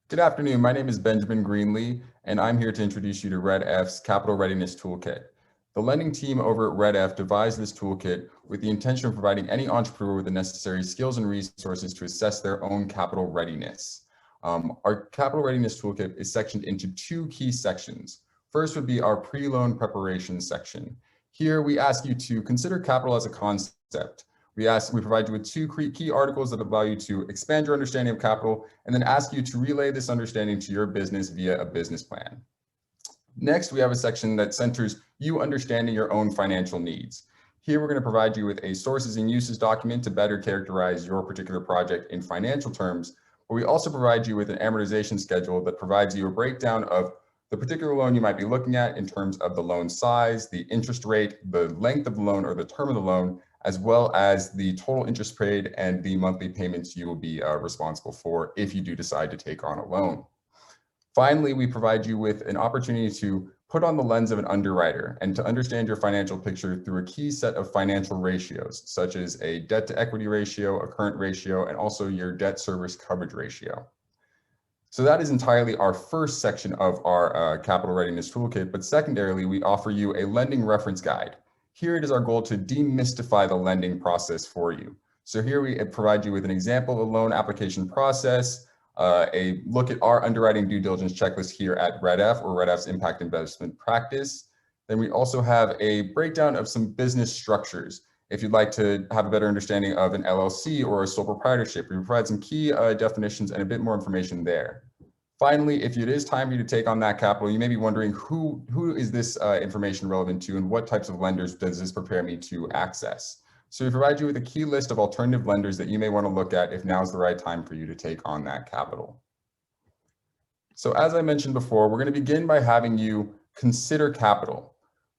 Good afternoon. My name is Benjamin Greenlee, and I'm here to introduce you to REDF's Capital Readiness Toolkit. The lending team over at REDF devised this toolkit with the intention of providing any entrepreneur with the necessary skills and resources to assess their own capital readiness. Our Capital Readiness Toolkit is sectioned into two key sections. First would be our pre-loan preparation section. Here we ask you to consider capital as a concept. We provide you with two key articles that allow you to expand your understanding of capital and then ask you to relay this understanding to your business via a business plan. Next, we have a section that centers you understanding your own financial needs. Here, we're going to provide you with a sources and uses document to better characterize your particular project in financial terms, but we also provide you with an amortization schedule that provides you a breakdown of the particular loan you might be looking at in terms of the loan size, the interest rate, the length of the loan or the term of the loan, as well as the total interest paid and the monthly payments you will be responsible for if you do decide to take on a loan. Finally, we provide you with an opportunity to put on the lens of an underwriter and to understand your financial picture through a key set of financial ratios, such as a debt to equity ratio, a current ratio, and also your debt service coverage ratio. So that is entirely our first section of our capital readiness toolkit, but secondarily, we offer you a lending reference guide. Here it is our goal to demystify the lending process for you. So here we provide you with an example of a loan application process, a look at our underwriting due diligence checklist here at REDF or REDF's impact investment practice. Then we also have a breakdown of some business structures. If you'd like to have a better understanding of an LLC or a sole proprietorship, we provide some key definitions and a bit more information there. Finally, if it is time for you to take on that capital, you may be wondering who is this information relevant to and what types of lenders does this prepare me to access? So we provide you with a key list of alternative lenders that you may want to look at if now is the right time for you to take on that capital. So as I mentioned before, we're going to begin by having you consider capital.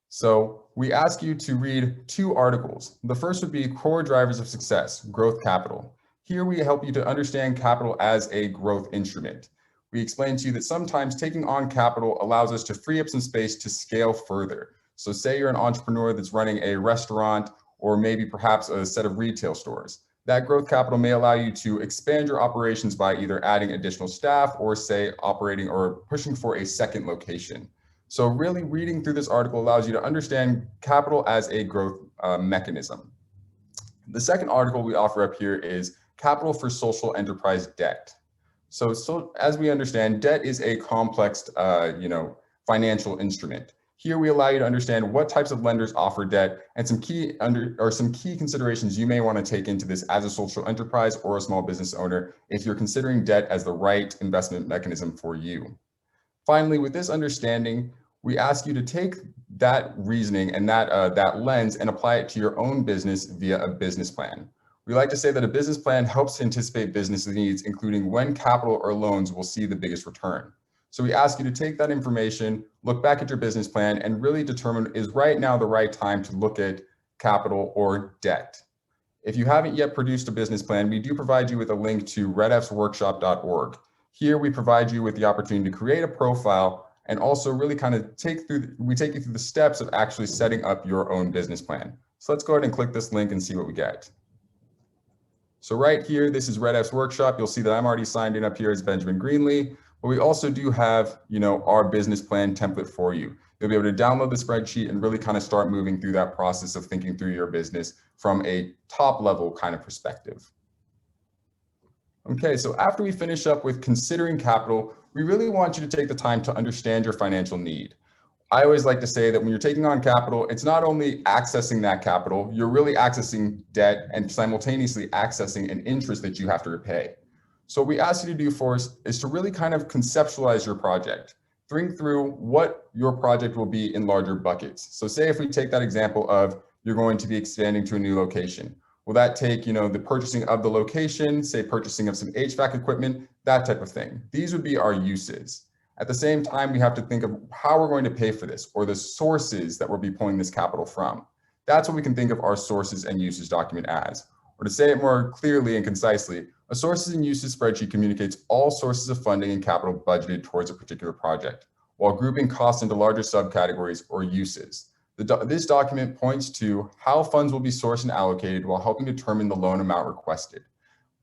So we ask you to read two articles. The first would be Core Drivers of Success, Growth Capital. Here we help you to understand capital as a growth instrument. We explain to you that sometimes taking on capital allows us to free up some space to scale further. So say you're an entrepreneur that's running a restaurant or maybe perhaps a set of retail stores. That growth capital may allow you to expand your operations by either adding additional staff or say operating or pushing for a second location. So really reading through this article allows you to understand capital as a growth mechanism. The second article we offer up here is Capital for Social Enterprise Debt. So as we understand, debt is a complex, financial instrument. Here we allow you to understand what types of lenders offer debt and some key considerations you may want to take into this as a social enterprise or a small business owner if you're considering debt as the right investment mechanism for you. Finally, with this understanding, we ask you to take that reasoning and that lens and apply it to your own business via a business plan. We like to say that a business plan helps to anticipate business needs, including when capital or loans will see the biggest return. So we ask you to take that information, look back at your business plan, and really determine, is right now the right time to look at capital or debt? If you haven't yet produced a business plan, we do provide you with a link to redfsworkshop.org. Here we provide you with the opportunity to create a profile and also really kind of take you through the steps of actually setting up your own business plan. So let's go ahead and click this link and see what we get. So right here, this is REDF's workshop. You'll see that I'm already signed in up here as Benjamin Greenlee, but we also do have, our business plan template for you. You'll be able to download the spreadsheet and really kind of start moving through that process of thinking through your business from a top level kind of perspective. Okay, so after we finish up with considering capital, we really want you to take the time to understand your financial need. I always like to say that when you're taking on capital, it's not only accessing that capital, you're really accessing debt and simultaneously accessing an interest that you have to repay. So what we ask you to do for us is to really kind of conceptualize your project. Think through what your project will be in larger buckets. So say if we take that example of you're going to be expanding to a new location. Will that take, the purchasing of the location, say purchasing of some HVAC equipment, that type of thing. These would be our uses. At the same time, we have to think of how we're going to pay for this or the sources that we'll be pulling this capital from. That's what we can think of our sources and uses document as. Or to say it more clearly and concisely, a sources and uses spreadsheet communicates all sources of funding and capital budgeted towards a particular project, while grouping costs into larger subcategories or uses. This document points to how funds will be sourced and allocated while helping determine the loan amount requested.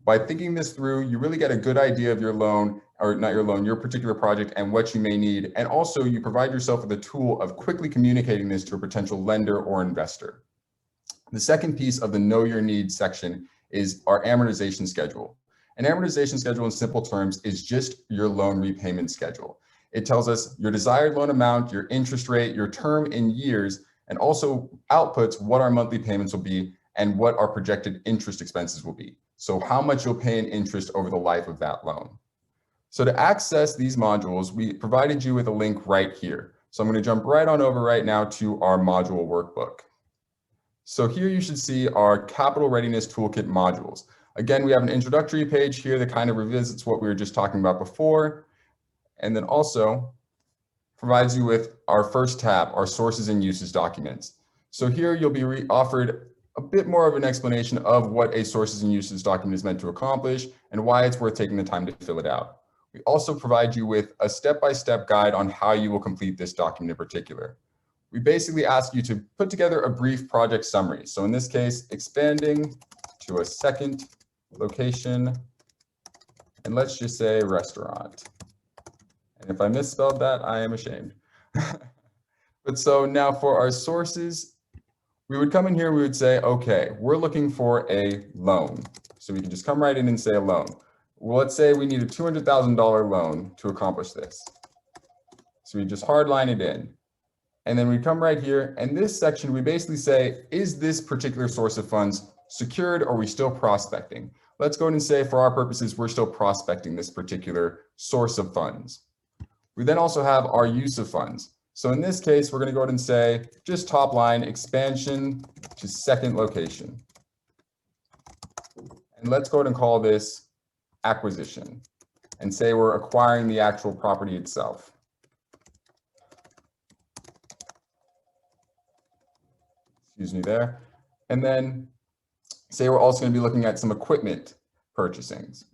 By thinking this through, you really get a good idea of your loan, or not your loan, your particular project and what you may need. And also you provide yourself with a tool of quickly communicating this to a potential lender or investor. The second piece of the Know Your Needs section is our amortization schedule. An amortization schedule in simple terms is just your loan repayment schedule. It tells us your desired loan amount, your interest rate, your term in years, and also outputs what our monthly payments will be and what our projected interest expenses will be. So how much you'll pay in interest over the life of that loan. So to access these modules, we provided you with a link right here. So I'm going to jump right on over right now to our module workbook. So here you should see our Capital Readiness Toolkit modules. Again, we have an introductory page here that kind of revisits what we were just talking about before, and then also provides you with our first tab, our sources and uses documents. So here you'll be offered a bit more of an explanation of what a sources and uses document is meant to accomplish and why it's worth taking the time to fill it out. We also provide you with a step-by-step guide on how you will complete this document in particular. We basically ask you to put together a brief project summary. So in this case, expanding to a second location, and let's just say restaurant. And if I misspelled that, I am ashamed. But so now for our sources, we would come in here, we would say, okay, we're looking for a loan. So we can just come right in and say a loan. Well, let's say we need a $200,000 loan to accomplish this. So we just hardline it in. And then we come right here, and this section, we basically say, is this particular source of funds secured or are we still prospecting? Let's go ahead and say for our purposes, we're still prospecting this particular source of funds. We then also have our use of funds. So in this case, we're going to go ahead and say just top line expansion to second location. And let's go ahead and call this acquisition and say we're acquiring the actual property itself. Excuse me there. And then say we're also going to be looking at some equipment purchasings.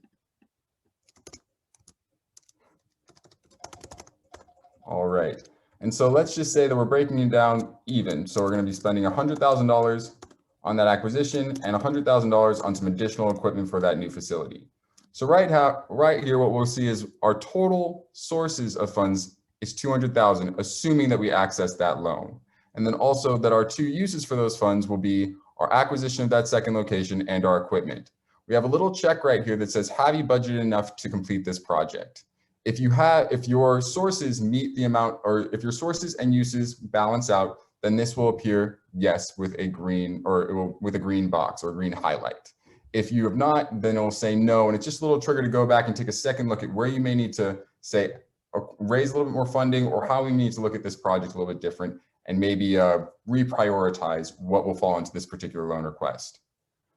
All right. And so let's just say that we're breaking it down even. So we're going to be spending $100,000 on that acquisition and $100,000 on some additional equipment for that new facility. So right here, what we'll see is our total sources of funds is $200,000, assuming that we access that loan. And then also that our two uses for those funds will be our acquisition of that second location and our equipment. We have a little check right here that says, have you budgeted enough to complete this project? If your sources meet the amount, or if your sources and uses balance out, then this will appear yes with a green, or with a green box or a green highlight. If you have not, then it'll say no, and it's just a little trigger to go back and take a second look at where you may need to say raise a little bit more funding, or how we need to look at this project a little bit different, and maybe reprioritize what will fall into this particular loan request.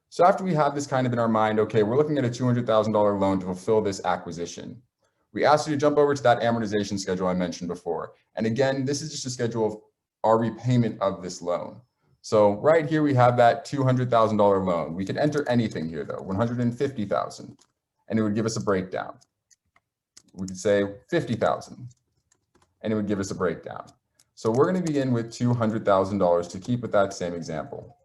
So after we have this kind of in our mind, okay, we're looking at a $200,000 loan to fulfill this acquisition. We asked you to jump over to that amortization schedule I mentioned before. And again, this is just a schedule of our repayment of this loan. So right here, we have that $200,000 loan. We could enter anything here though, 150,000, and it would give us a breakdown. We could say 50,000, and it would give us a breakdown. So we're going to begin with $200,000 to keep with that same example.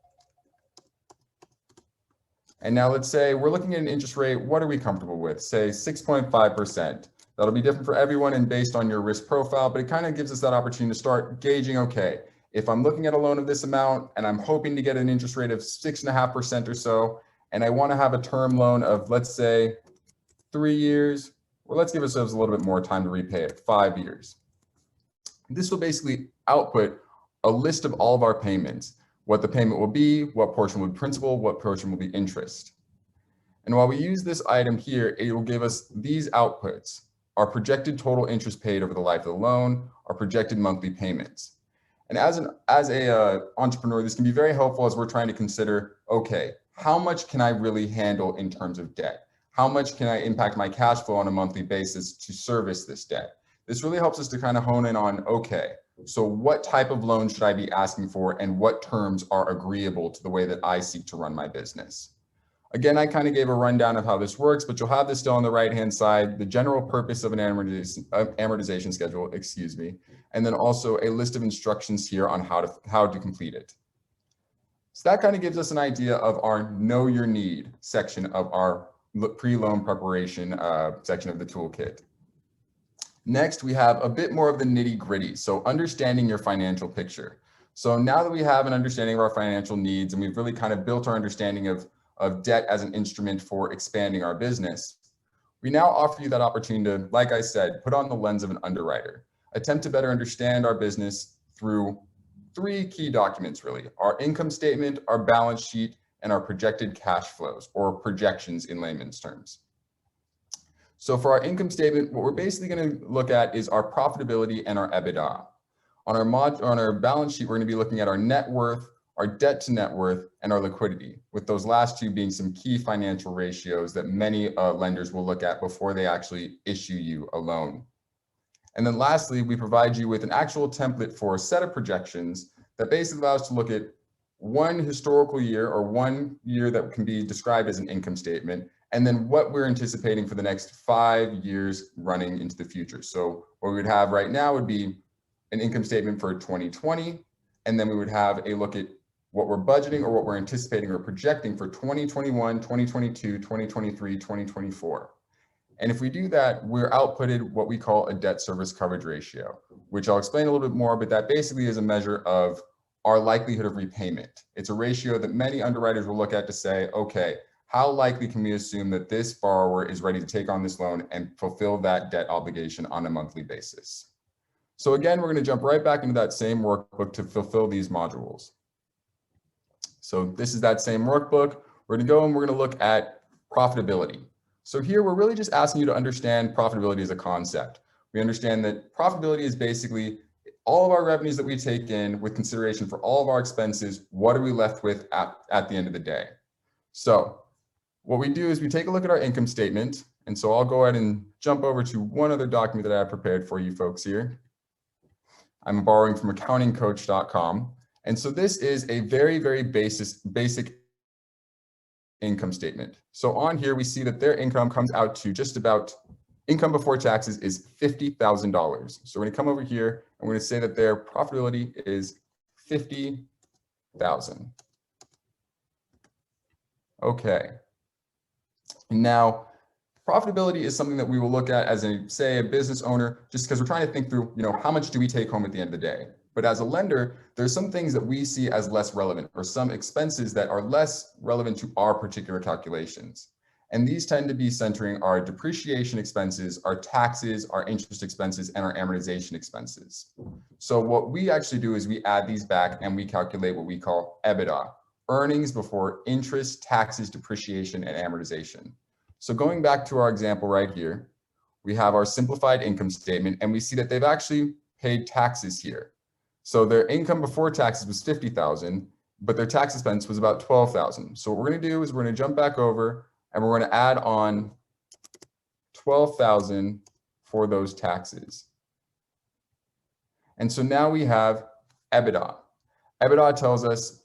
And now let's say we're looking at an interest rate. What are we comfortable with? Say 6.5%. That'll be different for everyone and based on your risk profile, but it kind of gives us that opportunity to start gauging, okay, if I'm looking at a loan of this amount and I'm hoping to get an interest rate of 6.5% or so, and I want to have a term loan of, let's say, 3 years, well, let's give ourselves a little bit more time to repay it, 5 years. This will basically output a list of all of our payments, what the payment will be, what portion will be principal, what portion will be interest. And while we use this item here, it will give us these outputs: our projected total interest paid over the life of the loan, our projected monthly payments. And as an entrepreneur, this can be very helpful as we're trying to consider, okay, how much can I really handle in terms of debt? How much can I impact my cash flow on a monthly basis to service this debt? This really helps us to kind of hone in on, okay, so what type of loan should I be asking for and what terms are agreeable to the way that I seek to run my business? Again, I kind of gave a rundown of how this works, but you'll have this still on the right-hand side, the general purpose of an amortization schedule, excuse me, and then also a list of instructions here on how to complete it. So that kind of gives us an idea of our Know Your Need section of our pre-loan preparation section of the toolkit. Next, we have a bit more of the nitty-gritty, so understanding your financial picture. So now that we have an understanding of our financial needs and we've really kind of built our understanding of debt as an instrument for expanding our business, we now offer you that opportunity to, like I said, put on the lens of an underwriter, attempt to better understand our business through 3 key documents, really: our income statement, our balance sheet, and our projected cash flows, or projections in layman's terms. So for our income statement, what we're basically going to look at is our profitability and our EBITDA. On our balance sheet, we're going to be looking at our net worth, our debt to net worth, and our liquidity, with those last 2 being some key financial ratios that many lenders will look at before they actually issue you a loan. And then lastly, we provide you with an actual template for a set of projections that basically allows us to look at one historical year, or 1 year that can be described as an income statement, and then what we're anticipating for the next 5 years running into the future. So what we would have right now would be an income statement for 2020, and then we would have a look at what we're budgeting or what we're anticipating or projecting for 2021, 2022, 2023, 2024. And if we do that, we're outputted what we call a debt service coverage ratio, which I'll explain a little bit more, but that basically is a measure of our likelihood of repayment. It's a ratio that many underwriters will look at to say, okay, how likely can we assume that this borrower is ready to take on this loan and fulfill that debt obligation on a monthly basis? So again, we're going to jump right back into that same workbook to fulfill these modules. So this is that same workbook. We're going to go and we're going to look at profitability. So here we're really just asking you to understand profitability as a concept. We understand that profitability is basically all of our revenues that we take in with consideration for all of our expenses. What are we left with at the end of the day? So what we do is we take a look at our income statement. And so I'll go ahead and jump over to one other document that I have prepared for you folks here. I'm borrowing from accountingcoach.com. And so this is a very, very basic income statement. So on here, we see that their income comes out to just about, income before taxes is $50,000. So we're going to come over here and we're going to say that their profitability is $50,000. Okay. Now, profitability is something that we will look at as a business owner, just because we're trying to think through, how much do we take home at the end of the day? But as a lender, there's some things that we see as less relevant, or some expenses that are less relevant to our particular calculations. And these tend to be centering our depreciation expenses, our taxes, our interest expenses, and our amortization expenses. So what we actually do is we add these back and we calculate what we call EBITDA, earnings before interest, taxes, depreciation, and amortization. So going back to our example right here, we have our simplified income statement, and we see that they've actually paid taxes here. So their income before taxes was $50,000, but their tax expense was about $12,000. So what we're going to do is we're going to jump back over and we're going to add on $12,000 for those taxes. And so now we have EBITDA. EBITDA tells us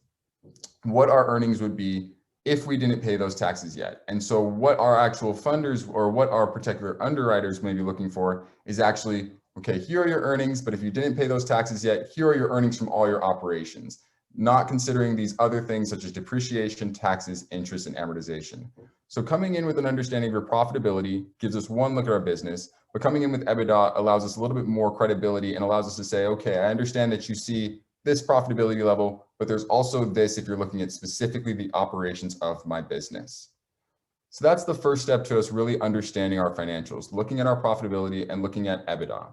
what our earnings would be if we didn't pay those taxes yet. And so what our actual funders, or what our particular underwriters may be looking for, is actually, okay, here are your earnings, but if you didn't pay those taxes yet, here are your earnings from all your operations, not considering these other things such as depreciation, taxes, interest, and amortization. So coming in with an understanding of your profitability gives us one look at our business, but coming in with EBITDA allows us a little bit more credibility and allows us to say, okay, I understand that you see this profitability level, but there's also this if you're looking at specifically the operations of my business. So that's the first step to us really understanding our financials, looking at our profitability and looking at EBITDA.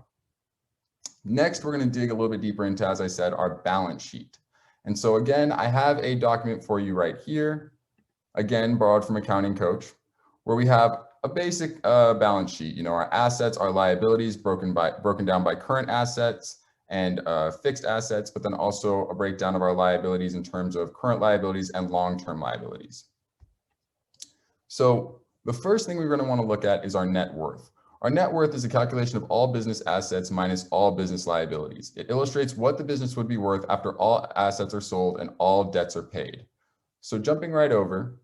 Next, we're going to dig a little bit deeper into, as I said, our balance sheet. And so again, I have a document for you right here, again, borrowed from Accounting Coach, where we have a basic balance sheet, our assets, our liabilities broken down by current assets and fixed assets, but then also a breakdown of our liabilities in terms of current liabilities and long-term liabilities. So the first thing we're going to want to look at is our net worth. Our net worth is a calculation of all business assets minus all business liabilities. It illustrates what the business would be worth after all assets are sold and all debts are paid. So jumping right over,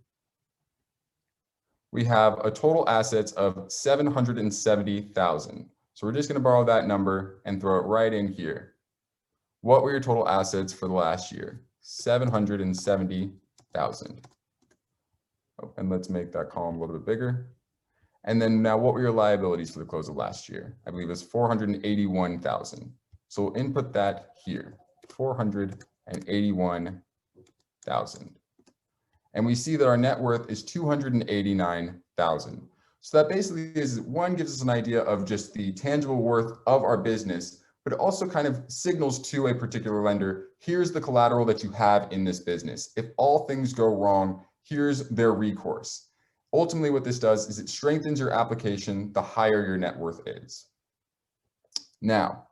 we have a total assets of $770,000. So we're just going to borrow that number and throw it right in here. What were your total assets for the last year? $770,000. Oh, and let's make that column a little bit bigger. And then now what were your liabilities for the close of last year? I believe it was 481,000. So we'll input that here, 481,000. And we see that our net worth is 289,000. So that basically is, one, gives us an idea of just the tangible worth of our business, but it also kind of signals to a particular lender, here's the collateral that you have in this business. If all things go wrong, here's their recourse. Ultimately, what this does is it strengthens your application the higher your net worth is. Now,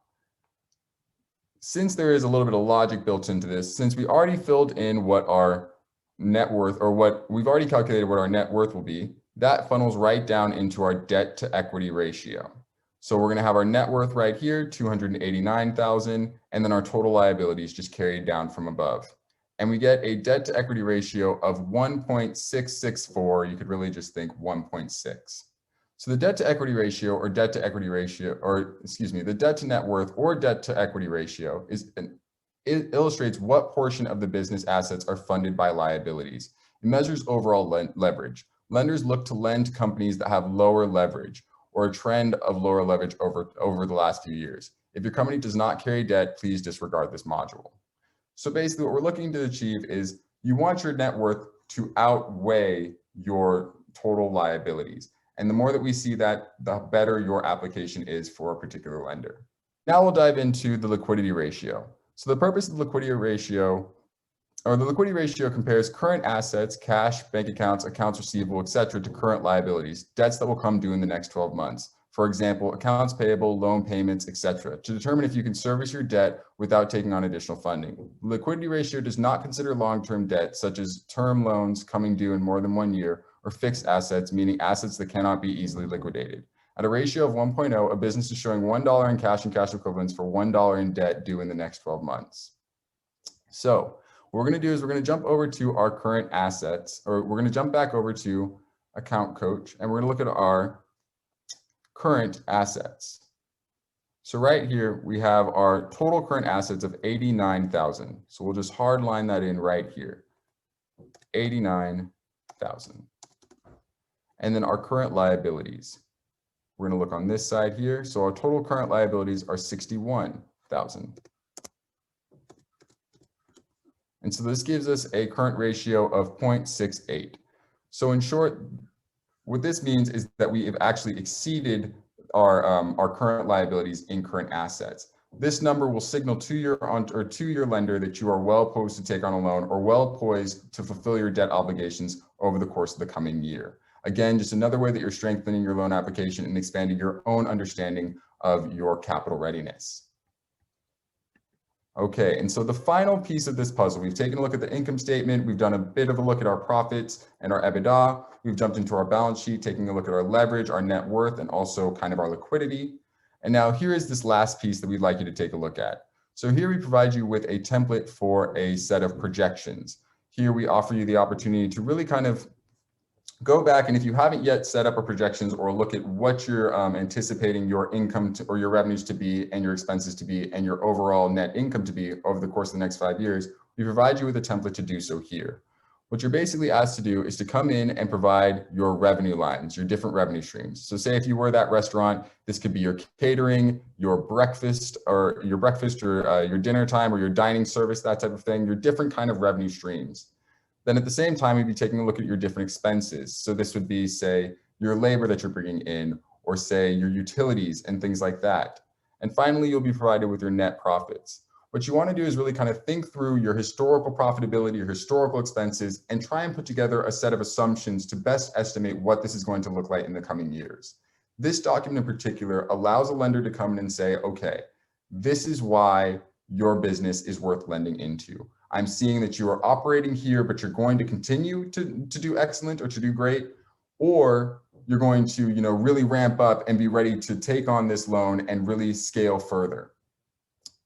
since there is a little bit of logic built into this, since we already filled in what our net worth, or what we've already calculated what our net worth will be, that funnels right down into our debt to equity ratio. So we're going to have our net worth right here, 289,000, and then our total liabilities just carried down from above. And we get a debt to equity ratio of 1.664. You could really just think 1.6. So the debt to equity ratio, or debt to equity ratio, or excuse me, the debt to net worth or debt to equity ratio it illustrates what portion of the business assets are funded by liabilities. It measures overall leverage. Lenders look to lend to companies that have lower leverage, or a trend of lower leverage over the last few years. If your company does not carry debt, please disregard this module. So basically what we're looking to achieve is you want your net worth to outweigh your total liabilities. And the more that we see that, the better your application is for a particular lender. Now we'll dive into the liquidity ratio. So the purpose of the liquidity ratio, or the liquidity ratio, compares current assets, cash, bank accounts, accounts receivable, etc., to current liabilities, debts that will come due in the next 12 months. For example, accounts payable, loan payments, etc., to determine if you can service your debt without taking on additional funding. The liquidity ratio does not consider long-term debt, such as term loans coming due in more than 1 year, or fixed assets, meaning assets that cannot be easily liquidated. At a ratio of 1.0, a business is showing $1 in cash and cash equivalents for $1 in debt due in the next 12 months. So what we're going to do is we're going to jump over to our current assets, or we're going to jump back over to Account Coach, and we're going to look at our current assets. So right here, we have our total current assets of 89,000. So we'll just hard line that in right here, 89,000. And then our current liabilities. We're going to look on this side here. So our total current liabilities are 61,000. And so this gives us a current ratio of 0.68. So in short, what this means is that we have actually exceeded our current liabilities in current assets. This number will signal to your lender that you are well poised to take on a loan, or well poised to fulfill your debt obligations over the course of the coming year. Again, just another way that you're strengthening your loan application and expanding your own understanding of your capital readiness. Okay, and so the final piece of this puzzle, we've taken a look at the income statement, we've done a bit of a look at our profits and our EBITDA, we've jumped into our balance sheet, taking a look at our leverage, our net worth, and also kind of our liquidity. And now here is this last piece that we'd like you to take a look at. So here we provide you with a template for a set of projections. Here we offer you the opportunity to really kind of go back, and if you haven't yet set up a projections, or look at what you're anticipating your income to, or your revenues to be, and your expenses to be, and your overall net income to be over the course of the next 5 years, we provide you with a template to do so here. What you're basically asked to do is to come in and provide your revenue lines, your different revenue streams. So say if you were that restaurant, this could be your catering, your breakfast, or your dinner time, or your dining service, that type of thing, your different kind of revenue streams. Then at the same time, you'd be taking a look at your different expenses. So this would be, say, your labor that you're bringing in, or say your utilities and things like that. And finally, you'll be provided with your net profits. What you want to do is really kind of think through your historical profitability, your historical expenses, and try and put together a set of assumptions to best estimate what this is going to look like in the coming years. This document in particular allows a lender to come in and say, okay, this is why your business is worth lending into. I'm seeing that you are operating here, but you're going to continue to do excellent, or to do great, or you're going to, really ramp up and be ready to take on this loan and really scale further.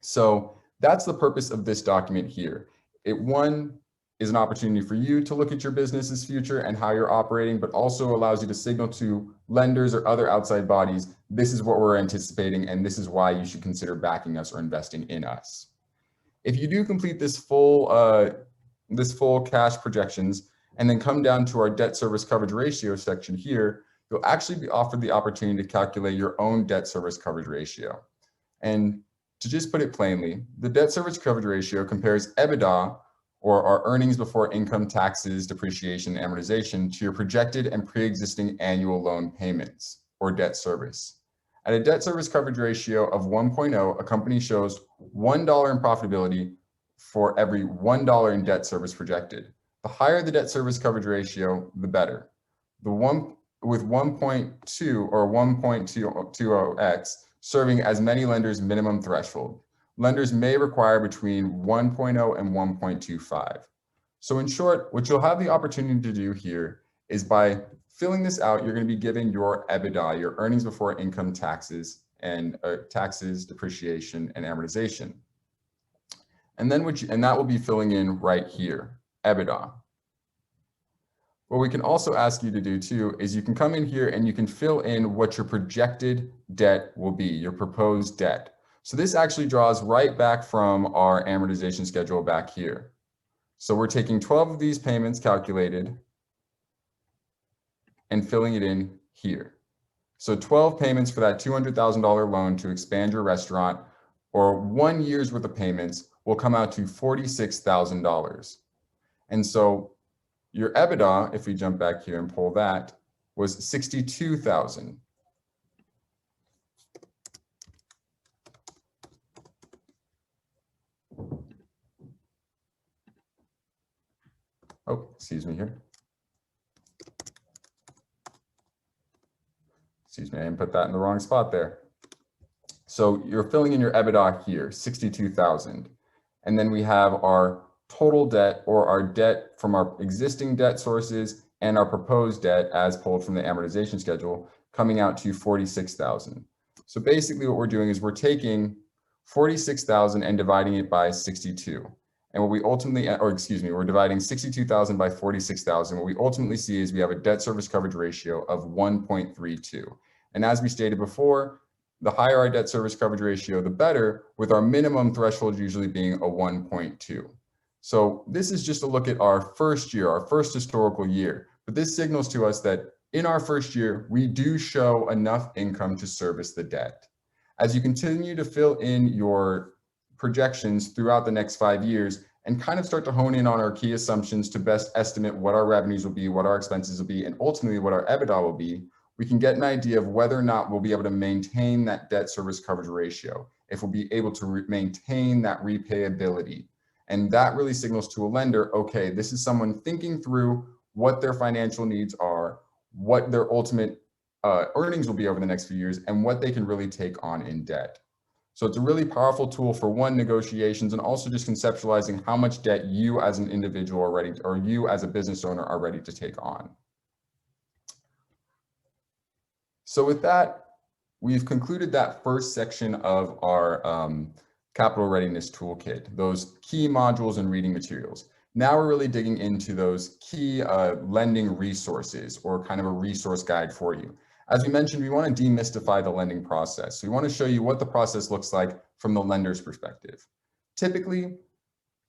So that's the purpose of this document here. One is an opportunity for you to look at your business's future and how you're operating, but also allows you to signal to lenders or other outside bodies, this is what we're anticipating, and this is why you should consider backing us or investing in us. If you do complete this full cash projections, and then come down to our debt service coverage ratio section here, you'll actually be offered the opportunity to calculate your own debt service coverage ratio. And to just put it plainly, the debt service coverage ratio compares EBITDA, or our earnings before income, taxes, depreciation, and amortization, to your projected and pre-existing annual loan payments or debt service. At a debt service coverage ratio of 1.0, a company shows $1 in profitability for every $1 in debt service projected. The higher the debt service coverage ratio, the better. With 1.2 or 1.20x serving as many lenders' minimum threshold. Lenders may require between 1.0 and 1.25. So in short, what you'll have the opportunity to do here is by filling this out, you're going to be given your EBITDA, your earnings before income, taxes, and taxes, depreciation, and amortization. And then that will be filling in right here, EBITDA. What we can also ask you to do too is you can come in here and you can fill in what your projected debt will be, your proposed debt. So this actually draws right back from our amortization schedule back here. So we're taking 12 of these payments calculated and filling it in here. So 12 payments for that $200,000 loan to expand your restaurant, or 1 year's worth of payments, will come out to $46,000. And so your EBITDA, if we jump back here and pull that, was $62,000. Oh, excuse me here. Excuse me, I input that in the wrong spot there. So you're filling in your EBITDA here, 62,000. And then we have our total debt, or our debt from our existing debt sources and our proposed debt as pulled from the amortization schedule, coming out to 46,000. So basically what we're doing is we're taking 46,000 and dividing it by 62. And what we ultimately, we're dividing 62,000 by 46,000. What we ultimately see is we have a debt service coverage ratio of 1.32. And as we stated before, the higher our debt service coverage ratio, the better, with our minimum threshold usually being a 1.2. So this is just a look at our first year, our first historical year. But this signals to us that in our first year, we do show enough income to service the debt. As you continue to fill in your projections throughout the next 5 years and kind of start to hone in on our key assumptions to best estimate what our revenues will be, what our expenses will be, and ultimately what our EBITDA will be, we can get an idea of whether or not we'll be able to maintain that debt service coverage ratio, if we'll be able to maintain that repayability. And that really signals to a lender, okay, this is someone thinking through what their financial needs are, what their ultimate earnings will be over the next few years, and what they can really take on in debt. So it's a really powerful tool for negotiations, and also just conceptualizing how much debt you as an individual are ready to, or you as a business owner are ready to take on. So with that, we've concluded that first section of our Capital Readiness Toolkit, those key modules and reading materials. Now we're really digging into those key lending resources, or kind of a resource guide for you. As we mentioned, we want to demystify the lending process. So we want to show you what the process looks like from the lender's perspective. Typically,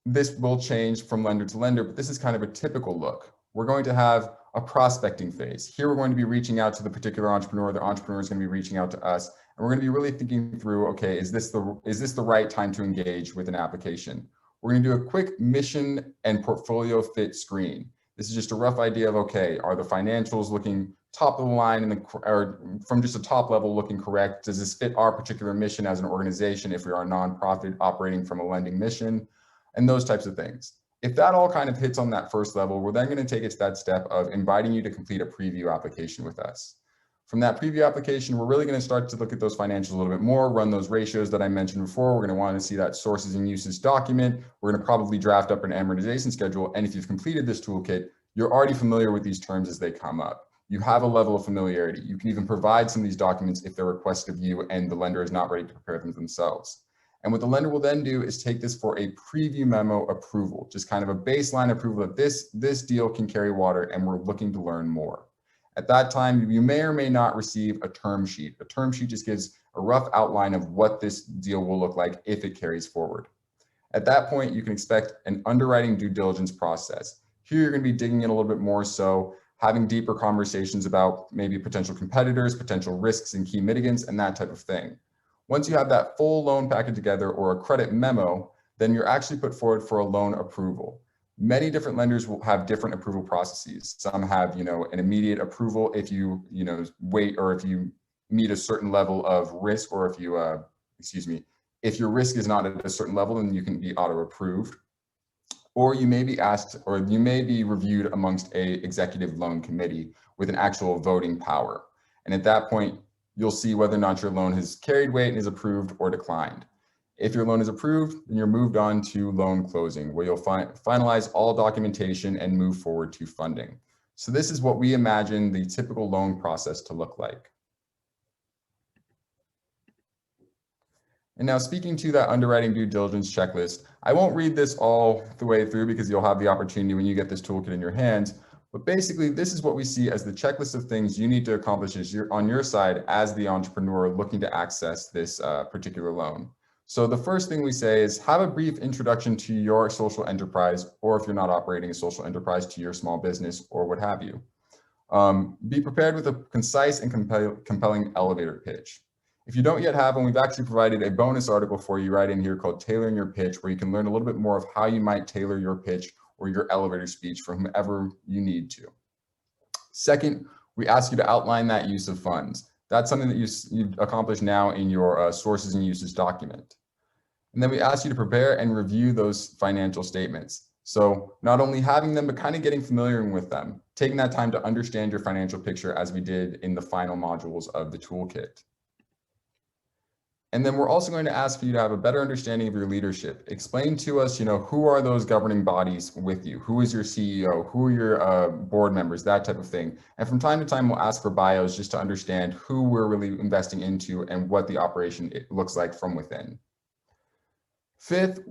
this will change from lender to lender, but this is kind of a typical look. We're going to have a prospecting phase. Here we're going to be reaching out to the particular entrepreneur. The entrepreneur is going to be reaching out to us, and we're going to be really thinking through, okay, is this the right time to engage with an application? We're going to do a quick mission and portfolio fit screen. This is just a rough idea of, okay, are the financials looking top of the line or from just a top level looking correct? Does this fit our particular mission as an organization if we are a nonprofit operating from a lending mission? And those types of things. If that all kind of hits on that first level, we're then going to take it to that step of inviting you to complete a preview application with us. From that preview application, we're really going to start to look at those financials a little bit more, run those ratios that I mentioned before. We're going to want to see that sources and uses document. We're going to probably draft up an amortization schedule. And if you've completed this toolkit, you're already familiar with these terms as they come up. You have a level of familiarity. You can even provide some of these documents if they're requested of you and the lender is not ready to prepare them themselves. And what the lender will then do is take this for a preview memo approval, just kind of a baseline approval that this deal can carry water and we're looking to learn more. At that time, you may or may not receive a term sheet. A term sheet just gives a rough outline of what this deal will look like if it carries forward. At that point, you can expect an underwriting due diligence process. Here, you're going to be digging in a little bit more, so having deeper conversations about maybe potential competitors, potential risks and key mitigants, and that type of thing. Once you have that full loan packet together or a credit memo, then you're actually put forward for a loan approval. Many different lenders will have different approval processes. Some have, an immediate approval if you, wait, or if you meet a certain level of risk, or if you, if your risk is not at a certain level, then you can be auto-approved. Or you may be asked, or you may be reviewed amongst a executive loan committee with an actual voting power. And at that point, you'll see whether or not your loan has carried weight and is approved or declined. If your loan is approved, then you're moved on to loan closing, where you'll finalize all documentation and move forward to funding. So this is what we imagine the typical loan process to look like. And now, speaking to that underwriting due diligence checklist, I won't read this all the way through because you'll have the opportunity when you get this toolkit in your hands. But basically, this is what we see as the checklist of things you need to accomplish on your side as the entrepreneur looking to access this particular loan. So the first thing we say is have a brief introduction to your social enterprise, or if you're not operating a social enterprise, to your small business or what have you. Be prepared with a concise and compelling elevator pitch. If you don't yet have one, we've actually provided a bonus article for you right in here called Tailoring Your Pitch, where you can learn a little bit more of how you might tailor your pitch or your elevator speech for whomever you need to. Second, we ask you to outline that use of funds. That's something that you've accomplished now in your sources and uses document. And then we ask you to prepare and review those financial statements. So not only having them, but kind of getting familiar with them, taking that time to understand your financial picture as we did in the final modules of the toolkit. And then we're also going to ask for you to have a better understanding of your leadership. Explain to us, who are those governing bodies with you? Who is your CEO? Who are your board members? That type of thing. And from time to time, we'll ask for bios just to understand who we're really investing into and what the operation looks like from within. Fifth,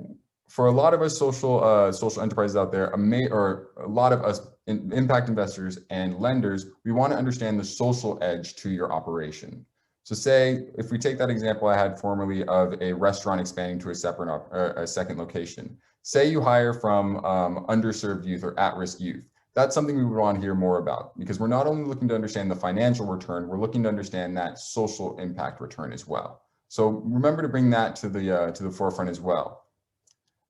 for a lot of us social enterprises out there, or a lot of us impact investors and lenders, we want to understand the social edge to your operation. So say, if we take that example I had formerly of a restaurant expanding to a second location, say you hire from underserved youth or at-risk youth. That's something we would want to hear more about, because we're not only looking to understand the financial return, we're looking to understand that social impact return as well. So remember to bring that to the forefront as well.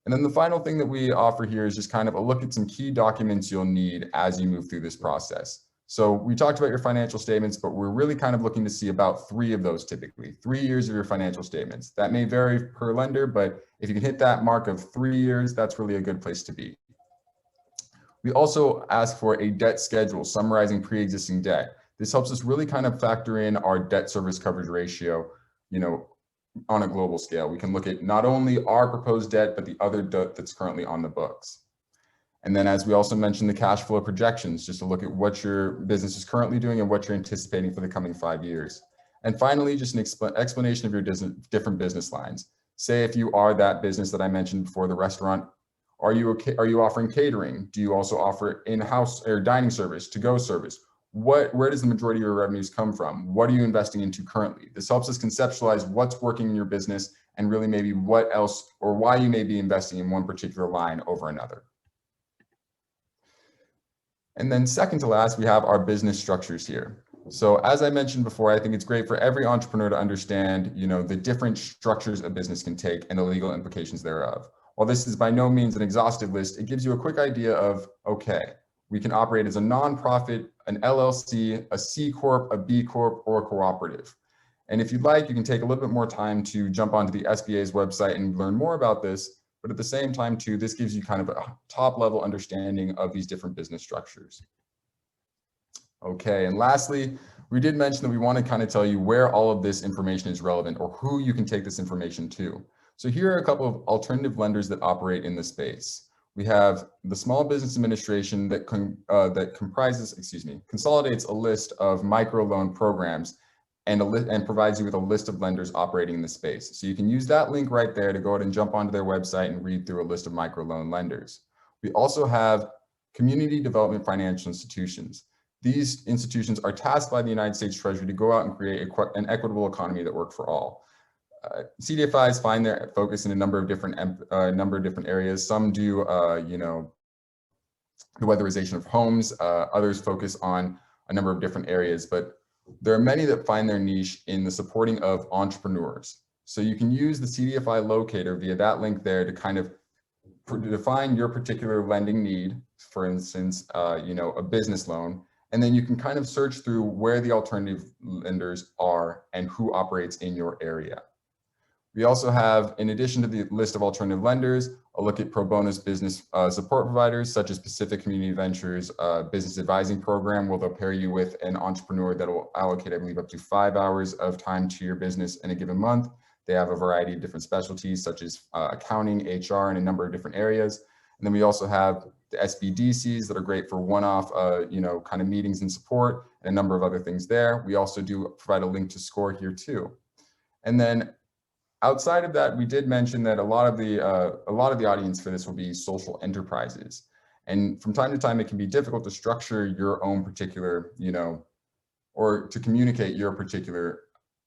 And then the final thing that we offer here is just kind of a look at some key documents you'll need as you move through this process. So we talked about your financial statements, but we're really kind of looking to see about 3 of those typically, 3 years of your financial statements. That may vary per lender, but if you can hit that mark of 3 years, that's really a good place to be. We also ask for a debt schedule summarizing pre-existing debt. This helps us really kind of factor in our debt service coverage ratio, on a global scale. We can look at not only our proposed debt, but the other debt that's currently on the books. And then, as we also mentioned, the cash flow projections, just to look at what your business is currently doing and what you're anticipating for the coming 5 years. And finally, just an explanation of your different business lines. Say if you are that business that I mentioned before, the restaurant, are you offering catering? Do you also offer in-house or dining service, to-go service? Where does the majority of your revenues come from? What are you investing into currently? This helps us conceptualize what's working in your business and really maybe what else or why you may be investing in one particular line over another. And then second to last, we have our business structures here. So as I mentioned before, I think it's great for every entrepreneur to understand, the different structures a business can take and the legal implications thereof. While this is by no means an exhaustive list, it gives you a quick idea of, okay, we can operate as a nonprofit, an LLC, a C Corp, a B Corp, or a cooperative. And if you'd like, you can take a little bit more time to jump onto the SBA's website and learn more about this. But at the same time, too, this gives you kind of a top level understanding of these different business structures. Okay, and lastly, we did mention that we want to kind of tell you where all of this information is relevant or who you can take this information to. So here are a couple of alternative lenders that operate in the space. We have the Small Business Administration that consolidates a list of microloan programs and provides you with a list of lenders operating in the space. So you can use that link right there to go ahead and jump onto their website and read through a list of microloan lenders. We also have community development financial institutions. These institutions are tasked by the United States Treasury to go out and create an equitable economy that works for all. CDFIs find their focus in a number of different areas. Some do, the weatherization of homes. Others focus on a number of different areas, but there are many that find their niche in the supporting of entrepreneurs. So you can use the CDFI locator via that link there to kind of define your particular lending need, for instance, a business loan, and then you can kind of search through where the alternative lenders are and who operates in your area. We also have, in addition to the list of alternative lenders, a look at pro bono business support providers such as Pacific Community Ventures business advising program, where they'll pair you with an entrepreneur that will allocate, I believe, up to 5 hours of time to your business in a given month. They have a variety of different specialties such as accounting, HR, and a number of different areas. And then we also have the SBDCs that are great for one-off, kind of meetings and support, and a number of other things there. We also do provide a link to SCORE here too. And then outside of that, we did mention that a lot of the audience for this will be social enterprises. And from time to time, it can be difficult to structure your own particular, or to communicate your particular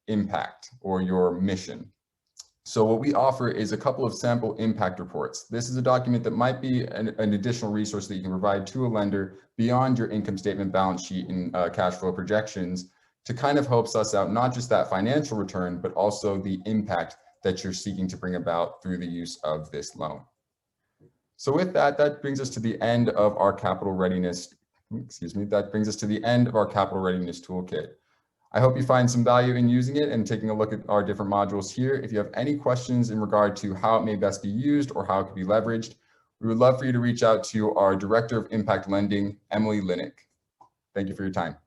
impact or your mission. So what we offer is a couple of sample impact reports. This is a document that might be an additional resource that you can provide to a lender beyond your income statement, balance sheet, and cash flow projections to kind of help suss out not just that financial return, but also the impact that you're seeking to bring about through the use of this loan. So with that, that brings us to the end of our capital readiness, that brings us to the end of our capital readiness toolkit. I hope you find some value in using it and taking a look at our different modules here. If you have any questions in regard to how it may best be used or how it could be leveraged, we would love for you to reach out to our Director of Impact Lending, Emily Linick. Thank you for your time.